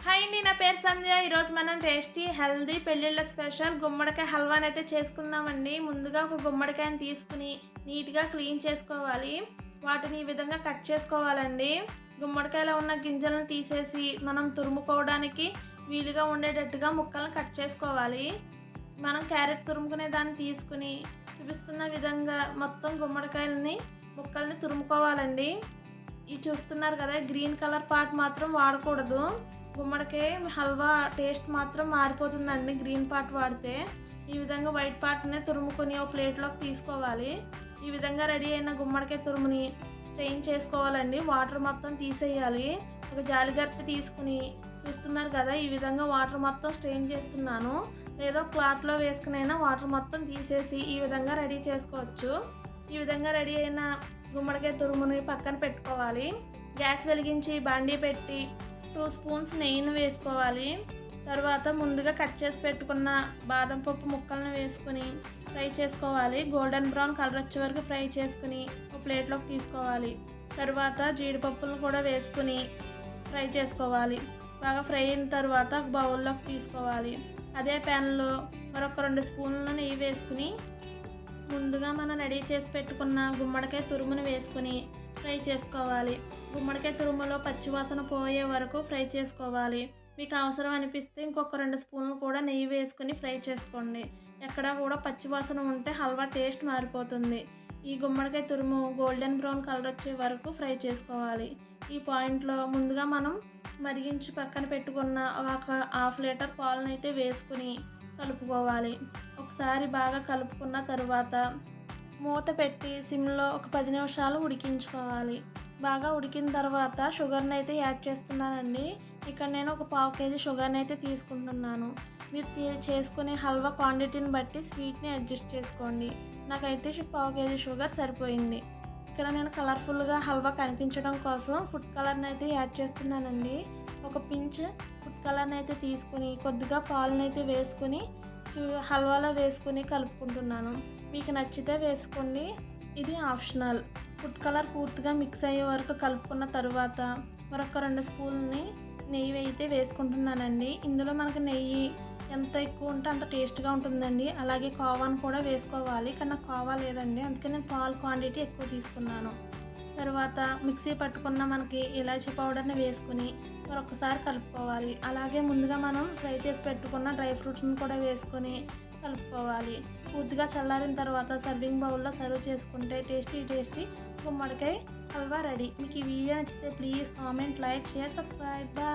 Hi అండి, నా పేరు సంధ్య. ఈరోజు మనం టేస్టీ హెల్దీ పెళ్ళిళ్ళ స్పెషల్ గుమ్మడికాయ హల్వాని అయితే చేసుకుందామండి. ముందుగా ఒక గుమ్మడికాయని తీసుకుని నీట్గా క్లీన్ చేసుకోవాలి. వాటిని ఈ విధంగా కట్ చేసుకోవాలండి. గుమ్మడికాయలో ఉన్న గింజలను తీసేసి మనం తురుముకోవడానికి వీలుగా ఉండేటట్టుగా ముక్కలను కట్ చేసుకోవాలి. మనం క్యారెట్ తురుముకునే దాన్ని తీసుకుని చూపిస్తున్న విధంగా మొత్తం గుమ్మడికాయలని ముక్కల్ని తురుముకోవాలండి. ఇది చూస్తున్నారు కదా, గ్రీన్ కలర్ పార్ట్ మాత్రం వాడకూడదు. గుమ్మడికాయ హల్వా టేస్ట్ మాత్రం మారిపోతుందండి గ్రీన్ పార్ట్ వాడితే. ఈ విధంగా వైట్ పార్ట్ని తురుముకొని ఒక ప్లేట్లోకి తీసుకోవాలి. ఈ విధంగా రెడీ అయిన గుమ్మడికాయ తురుముని స్ట్రెయిన్ చేసుకోవాలండి. వాటర్ మొత్తం తీసేయాలి. ఒక జాలిగరిటె తీసుకుని చూస్తున్నారు కదా, ఈ విధంగా వాటర్ మొత్తం స్ట్రెయిన్ చేస్తున్నాను. లేదా క్లాత్లో వేసుకునైనా వాటర్ మొత్తం తీసేసి ఈ విధంగా రెడీ చేసుకోవచ్చు. ఈ విధంగా రెడీ అయిన గుమ్మడికాయ తురుముని పక్కన పెట్టుకోవాలి. గ్యాస్ వెలిగించి బాండీ పెట్టి 2 స్పూన్స్ నెయ్యిని వేసుకోవాలి. తర్వాత ముందుగా కట్ చేసి పెట్టుకున్న బాదం పప్పు ముక్కలను వేసుకుని ఫ్రై చేసుకోవాలి. గోల్డెన్ బ్రౌన్ కలర్ వచ్చే వరకు ఫ్రై చేసుకుని ఒక ప్లేట్లోకి తీసుకోవాలి. తర్వాత జీడిపప్పులను కూడా వేసుకుని ఫ్రై చేసుకోవాలి. బాగా ఫ్రై అయిన తర్వాత ఒక బౌల్లోకి తీసుకోవాలి. అదే ప్యాన్లో మరొక 2 స్పూన్ల నెయ్యి వేసుకుని ముందుగా మనం రెడీ చేసి పెట్టుకున్న గుమ్మడికాయ తురుమును వేసుకుని ఫ్రై చేసుకోవాలి. గుమ్మడికాయ తురుములో పచ్చివాసన పోయే వరకు ఫ్రై చేసుకోవాలి. మీకు అవసరం అనిపిస్తే ఇంకొక 2 స్పూన్లు కూడా నెయ్యి వేసుకుని ఫ్రై చేసుకోండి. ఎక్కడ కూడా పచ్చివాసన ఉంటే హల్వా టేస్ట్ మారిపోతుంది. ఈ గుమ్మడికాయ తురుము గోల్డెన్ బ్రౌన్ కలర్ వచ్చే వరకు ఫ్రై చేసుకోవాలి. ఈ పాయింట్లో ముందుగా మనం మరిగించి పక్కన పెట్టుకున్న ఒక 1/2 లీటర్ పాలను అయితే వేసుకుని కలుపుకోవాలి. ఒకసారి బాగా కలుపుకున్న తర్వాత మూత పెట్టి సిమ్లో ఒక 10 నిమిషాలు ఉడికించుకోవాలి. బాగా ఉడికిన తర్వాత షుగర్ని అయితే యాడ్ చేస్తున్నానండి. ఇక్కడ నేను ఒక 1/2 కేజీ షుగర్ని అయితే తీసుకుంటున్నాను. మీరు చేసుకునే హల్వా క్వాంటిటీని బట్టి స్వీట్ని అడ్జస్ట్ చేసుకోండి. నాకైతే 1/2 కేజీ షుగర్ సరిపోయింది. ఇక్కడ నేను కలర్ఫుల్గా హల్వా కనిపించడం కోసం ఫుడ్ కలర్ని అయితే యాడ్ చేస్తున్నానండి. ఒక పించ్ ఫుడ్ కలర్ని అయితే తీసుకుని కొద్దిగా పాలను అయితే వేసుకుని హల్వాలో వేసుకుని కలుపుకుంటున్నాను. మీకు నచ్చితే వేసుకోండి, ఇది ఆప్షనల్. ఫుడ్ కలర్ పూర్తిగా మిక్స్ అయ్యే వరకు కలుపుకున్న తర్వాత మరొక 2 స్పూన్ని నెయ్యి అయితే వేసుకుంటున్నానండి. ఇందులో మనకు నెయ్యి ఎంత ఎక్కువ ఉంటే అంత టేస్ట్గా ఉంటుందండి. అలాగే కోవాను కూడా వేసుకోవాలి, కానీ నాకు కోవా లేదండి, అందుకే నేను పాలు క్వాంటిటీ ఎక్కువ తీసుకున్నాను. తర్వాత మిక్సీ పట్టుకున్న మనకి ఇలాచీ పౌడర్ని వేసుకుని మరొకసారి కలుపుకోవాలి. అలాగే ముందుగా మనం ఫ్రై చేసి పెట్టుకున్న డ్రై ఫ్రూట్స్ని కూడా వేసుకొని కలుపుకోవాలి. పూర్తిగా చల్లారిన తర్వాత సర్వింగ్ బౌల్లో సర్వ్ చేసుకుంటే టేస్టీ గుమ్మడికాయ హల్వా రెడీ. మీకు ఈ వీడియో నచ్చితే please comment, like, share, subscribe. Bye.